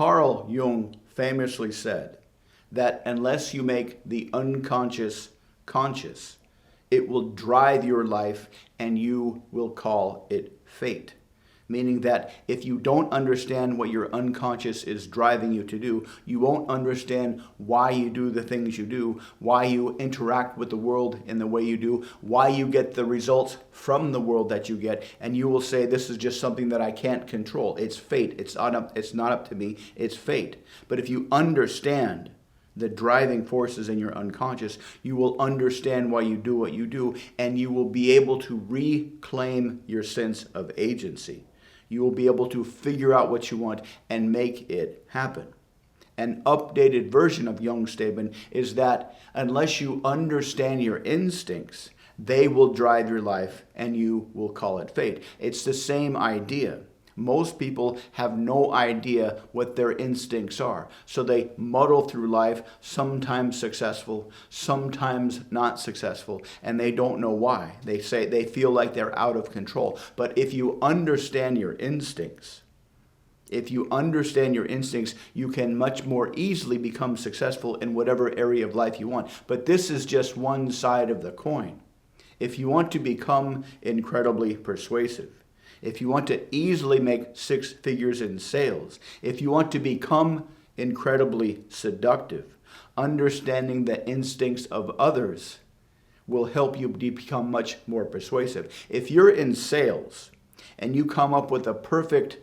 Carl Jung famously said that unless you make the unconscious conscious, it will drive your life and you will call it fate. Meaning that if you don't understand what your unconscious is driving you to do, you won't understand why you do the things you do, why you interact with the world in the way you do, why you get the results from the world that you get, and you will say, this is just something that I can't control. It's fate. It's not up to me. It's fate. But if you understand the driving forces in your unconscious, you will understand why you do what you do, and you will be able to reclaim your sense of agency. You will be able to figure out what you want and make it happen. An updated version of Jung's statement is that unless you understand your instincts, they will drive your life and you will call it fate. It's the same idea. Most people have no idea what their instincts are. So they muddle through life, sometimes successful, sometimes not successful, and they don't know why. They say they feel like they're out of control. But if you understand your instincts, you can much more easily become successful in whatever area of life you want. But this is just one side of the coin. If you want to become incredibly persuasive, if you want to easily make 6 figures in sales, if you want to become incredibly seductive, understanding the instincts of others will help you become much more persuasive. If you're in sales and you come up with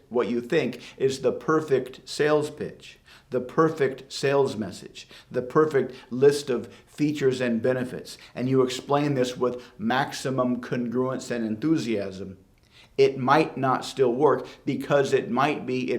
what you think is the perfect sales pitch, the perfect sales message, the perfect list of features and benefits, and you explain this with maximum congruence and enthusiasm, it might not still work because it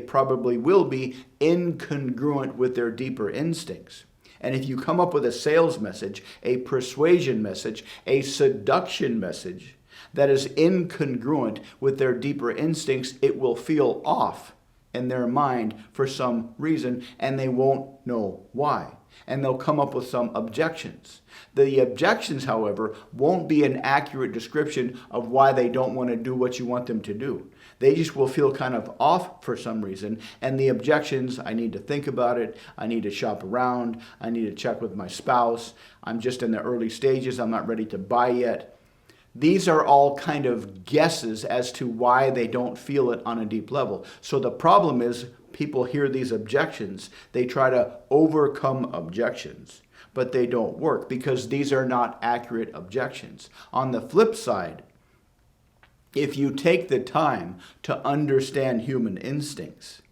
probably will be incongruent with their deeper instincts. And if you come up with a sales message, a persuasion message, a seduction message that is incongruent with their deeper instincts, it will feel off in their mind for some reason, and they won't know why. And they'll come up with some objections. The objections, however, won't be an accurate description of why they don't want to do what you want them to do. They just will feel kind of off for some reason. And the objections, I need to think about it. I need to shop around. I need to check with my spouse. I'm just in the early stages. I'm not ready to buy yet. These are all kind of guesses as to why they don't feel it on a deep level. So the problem is people hear these objections. They try to overcome objections, but they don't work because these are not accurate objections. On the flip side, if you take the time to understand human instincts,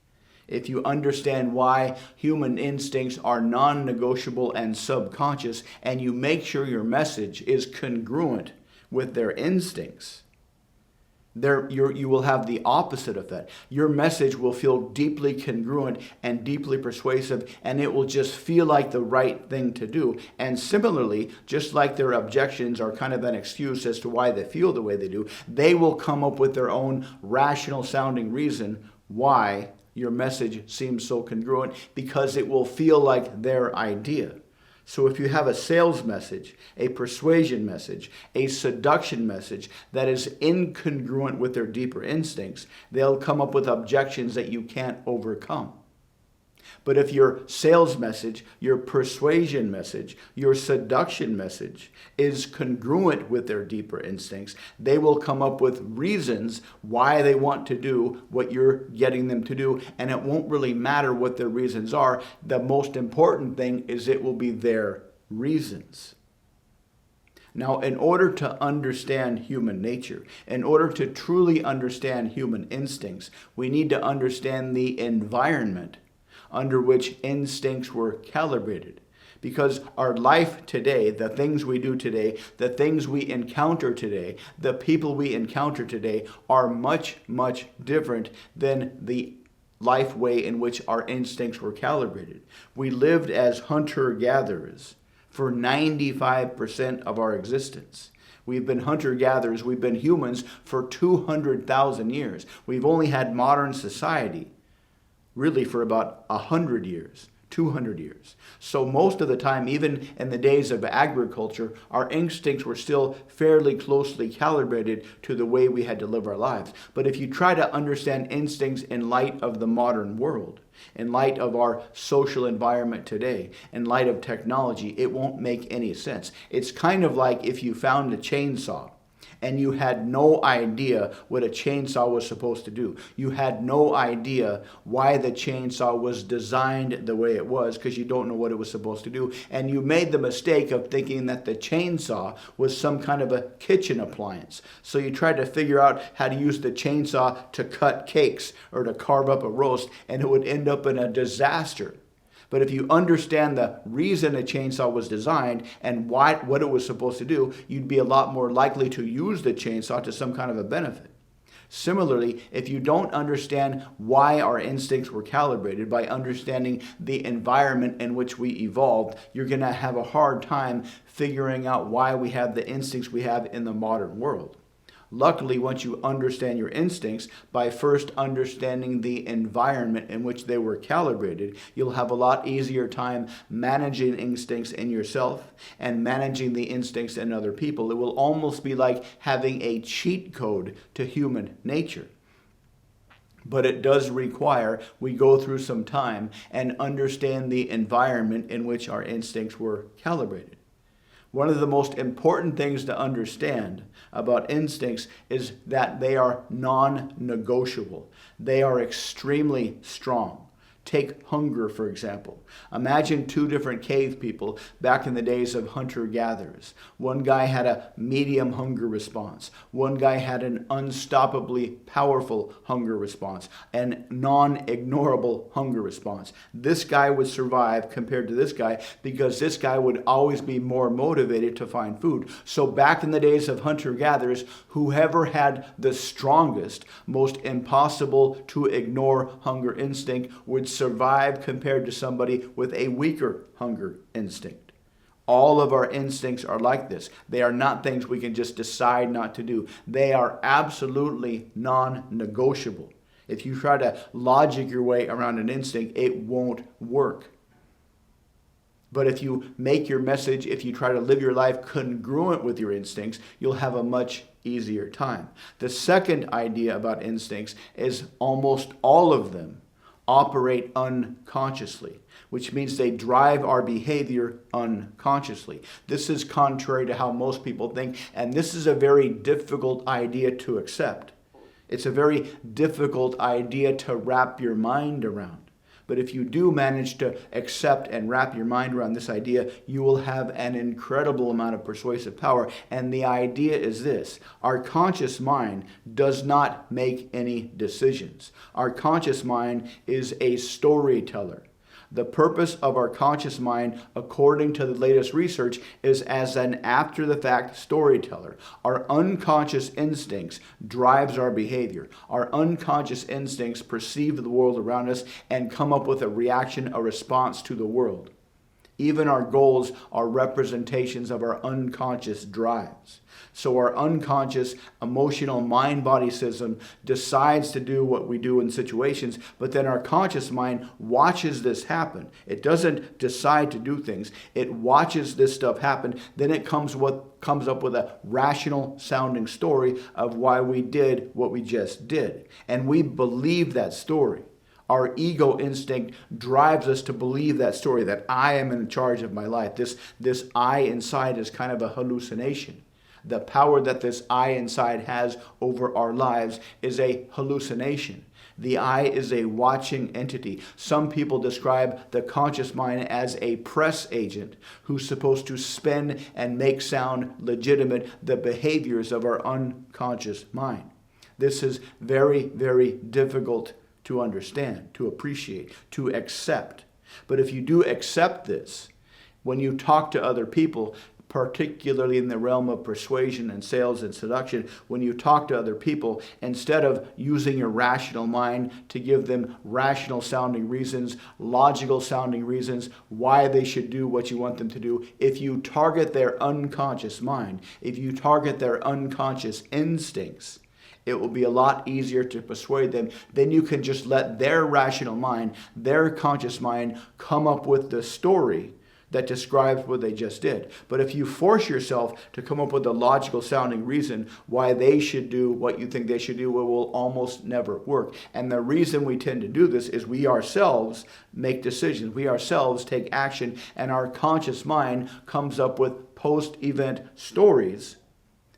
if you understand why human instincts are non-negotiable and subconscious, and you make sure your message is congruent with their instincts, you will have the opposite effect. Your message will feel deeply congruent and deeply persuasive, and it will just feel like the right thing to do. And similarly, just like their objections are kind of an excuse as to why they feel the way they do, they will come up with their own rational sounding reason why your message seems so congruent, because it will feel like their idea. So if you have a sales message, a persuasion message, a seduction message that is incongruent with their deeper instincts, they'll come up with objections that you can't overcome. But if your sales message, your persuasion message, your seduction message is congruent with their deeper instincts, they will come up with reasons why they want to do what you're getting them to do, and it won't really matter what their reasons are. The most important thing is it will be their reasons. Now, in order to understand human nature, in order to truly understand human instincts, we need to understand the environment under which instincts were calibrated. Because our life today, the things we do today, the things we encounter today, the people we encounter today are much, much different than the life way in which our instincts were calibrated. We lived as hunter-gatherers for 95% of our existence. We've been hunter-gatherers, we've been humans for 200,000 years. We've only had modern society really for about 100 years. 200 years. So most of the time, even in the days of agriculture, our instincts were still fairly closely calibrated to the way we had to live our lives. But if you try to understand instincts in light of the modern world, in light of our social environment today, in light of technology, it won't make any sense. It's kind of like if you found a chainsaw and you had no idea what a chainsaw was supposed to do. You had no idea why the chainsaw was designed the way it was because you don't know what it was supposed to do. And you made the mistake of thinking that the chainsaw was some kind of a kitchen appliance. So you tried to figure out how to use the chainsaw to cut cakes or to carve up a roast, and it would end up in a disaster. But if you understand the reason a chainsaw was designed and what it was supposed to do, you'd be a lot more likely to use the chainsaw to some kind of a benefit. Similarly, if you don't understand why our instincts were calibrated by understanding the environment in which we evolved, you're going to have a hard time figuring out why we have the instincts we have in the modern world. Luckily, once you understand your instincts, by first understanding the environment in which they were calibrated, you'll have a lot easier time managing instincts in yourself and managing the instincts in other people. It will almost be like having a cheat code to human nature. But it does require we go through some time and understand the environment in which our instincts were calibrated. One of the most important things to understand about instincts is that they are non-negotiable. They are extremely strong. Take hunger, for example. Imagine two different cave people back in the days of hunter-gatherers. One guy had a medium hunger response. One guy had an unstoppably powerful hunger response and non-ignorable hunger response. This guy would survive compared to this guy because this guy would always be more motivated to find food. So back in the days of hunter-gatherers, whoever had the strongest, most impossible to ignore hunger instinct would survive compared to somebody with a weaker hunger instinct. All of our instincts are like this. They are not things we can just decide not to do. They are absolutely non-negotiable. If you try to logic your way around an instinct, it won't work. But if you make your message, if you try to live your life congruent with your instincts, you'll have a much easier time. The second idea about instincts is almost all of them operate unconsciously, which means they drive our behavior unconsciously. This is contrary to how most people think, and this is a very difficult idea to accept. It's a very difficult idea to wrap your mind around. But if you do manage to accept and wrap your mind around this idea, you will have an incredible amount of persuasive power. And the idea is this: our conscious mind does not make any decisions. Our conscious mind is a storyteller. The purpose of our conscious mind, according to the latest research, is as an after-the-fact storyteller. Our unconscious instincts drives our behavior. Our unconscious instincts perceive the world around us and come up with a reaction, a response to the world. Even our goals are representations of our unconscious drives. So our unconscious emotional mind-body system decides to do what we do in situations, but then our conscious mind watches this happen. It doesn't decide to do things. It watches this stuff happen. Then it comes up with a rational sounding story of why we did what we just did. And we believe that story. Our ego instinct drives us to believe that story, that I am in charge of my life. This I inside is kind of a hallucination. The power that this I inside has over our lives is a hallucination. The I is a watching entity. Some people describe the conscious mind as a press agent who's supposed to spin and make sound legitimate the behaviors of our unconscious mind. This is very, very difficult to understand, to appreciate, to accept. But if you do accept this, when you talk to other people, particularly in the realm of persuasion and sales and seduction, when you talk to other people, instead of using your rational mind to give them rational sounding reasons, logical sounding reasons why they should do what you want them to do, if you target their unconscious mind, if you target their unconscious instincts, It will be a lot easier to persuade them. Then you can just let their rational mind, their conscious mind, come up with the story that describes what they just did. But if you force yourself to come up with a logical sounding reason why they should do what you think they should do, it will almost never work. And the reason we tend to do this is we ourselves make decisions. We ourselves take action, and our conscious mind comes up with post-event stories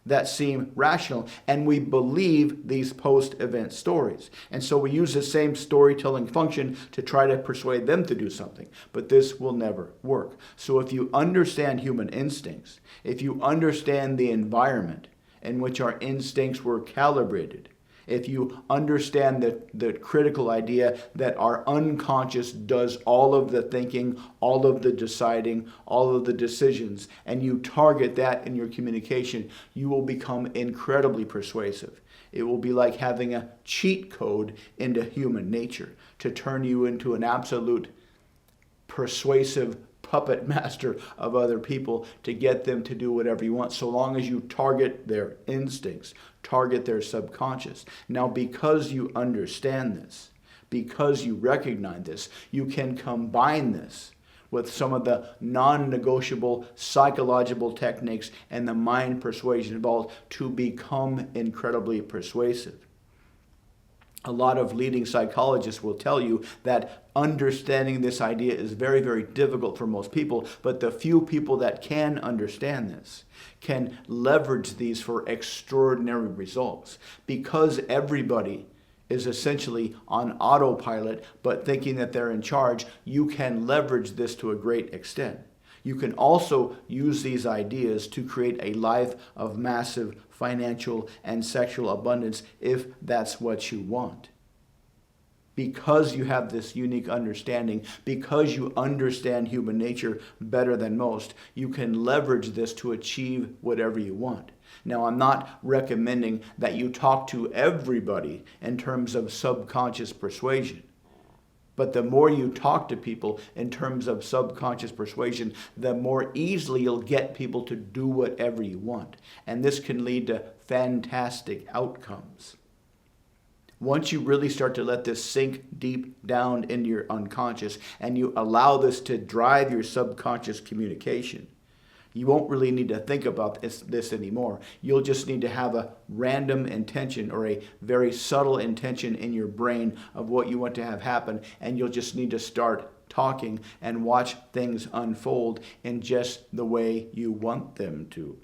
that seem rational, and we believe these post-event stories. And so we use the same storytelling function to try to persuade them to do something, but this will never work. So if you understand human instincts, if you understand the environment in which our instincts were calibrated, if you understand the critical idea that our unconscious does all of the thinking, all of the deciding, all of the decisions, and you target that in your communication, you will become incredibly persuasive. It will be like having a cheat code into human nature to turn you into an absolute persuasive puppet master of other people to get them to do whatever you want, so long as you target their instincts, target their subconscious. Now, because you understand this, because you recognize this, you can combine this with some of the non-negotiable psychological techniques and the mind persuasion involved to become incredibly persuasive. A lot of leading psychologists will tell you that understanding this idea is very, very difficult for most people, but the few people that can understand this can leverage these for extraordinary results. Because everybody is essentially on autopilot, but thinking that they're in charge, you can leverage this to a great extent. You can also use these ideas to create a life of massive financial and sexual abundance if that's what you want. Because you have this unique understanding, because you understand human nature better than most, you can leverage this to achieve whatever you want. Now, I'm not recommending that you talk to everybody in terms of subconscious persuasion. But the more you talk to people in terms of subconscious persuasion, the more easily you'll get people to do whatever you want. And this can lead to fantastic outcomes. Once you really start to let this sink deep down into your unconscious and you allow this to drive your subconscious communication, you won't really need to think about this anymore. You'll just need to have a random intention or a very subtle intention in your brain of what you want to have happen, and you'll just need to start talking and watch things unfold in just the way you want them to.